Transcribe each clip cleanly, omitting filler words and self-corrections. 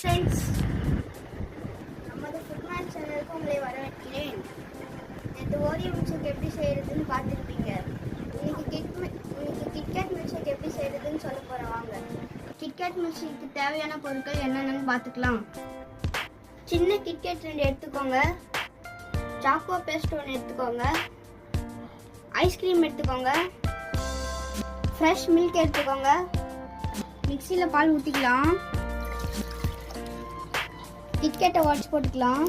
Friends, நமது ஃபுட்மேன் சேனலுக்கு உங்களை வரவேற்கிறேன். நேற்று ஓரியோ மில்க்ஷேக் எப்படி செய்யறதுன்னு பார்த்துருப்பீங்க. இன்னைக்கு கிட்கேட் மில்க்ஷேக் எப்படி செய்யறதுன்னு சொல்ல போகிறேன். வாங்க. கிட்கேட் மில்க்ஷேக்கு தேவையான பொருட்கள் என்னென்னு பார்த்துக்கலாம். சின்ன கிட்கேட் 2 எடுத்துக்கோங்க. சாக்கோ பேஸ்ட் 1 எடுத்துக்கோங்க. ஐஸ்கிரீம் எடுத்துக்கோங்க. ஃப்ரெஷ் மில்க் எடுத்துக்கோங்க. மிக்சியில் பால் ஊற்றிக்கலாம். கிட்கேட்டை உடச்சி போட்டுக்கலாம்.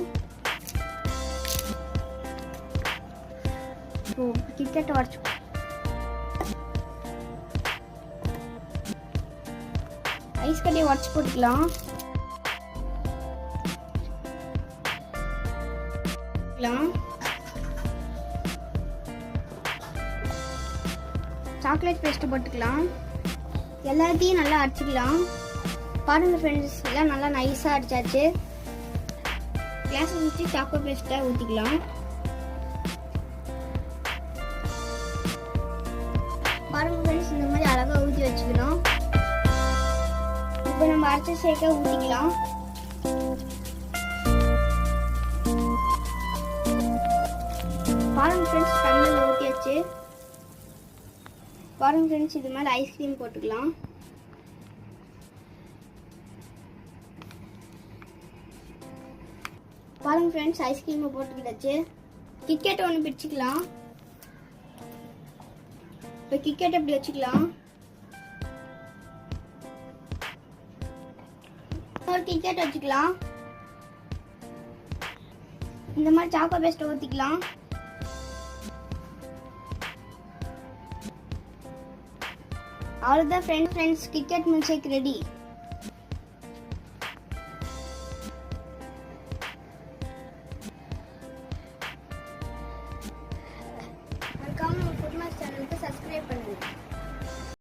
கிட்கேட்டை உடச்சி ஐஸ் கட்டியை உடச்சி போட்டுக்கலாம். சாக்லேட் பேஸ்ட் போட்டுக்கலாம். எல்லாத்தையும் நல்லா அடிச்சுக்கலாம். பாருங்க ஃப்ரெண்ட்ஸ், எல்லாம் நல்லா நைஸாக அடிச்சாச்சு. கிளாஸை ஊற்றி சாக்கோ பேஸ்ட்டை ஊற்றிக்கலாம். பாருங்க ஃப்ரெண்ட்ஸ், இந்த மாதிரி அழகாக ஊற்றி வச்சுக்கணும். இப்போ நம்ம அரைச்ச ஷேக்கை ஊற்றிக்கலாம். பாருங்க ஃப்ரெண்ட்ஸ், டம்ளரில் ஊற்றியாச்சு. பாருங்க ஃப்ரெண்ட்ஸ், இது மாதிரி ஐஸ்கிரீம் போட்டுக்கலாம். பாருங்க ஃப்ரெண்ட்ஸ், ஐஸ்கிரீமை போட்டுக்கிட்டாச்சு. கிட்கேட் 1 பிடிச்சிக்கலாம். இப்போ கிட்கேட் எப்படி வச்சுக்கலாம். ஒரு கிட்கேட் வச்சுக்கலாம். இந்த மாதிரி சாக்கோ பேஸ்ட்டை ஊற்றிக்கலாம். அவ்வளோதான் ஃப்ரெண்ட்ஸ், கிட்கேட் மில்க்ஷேக் ரெடி.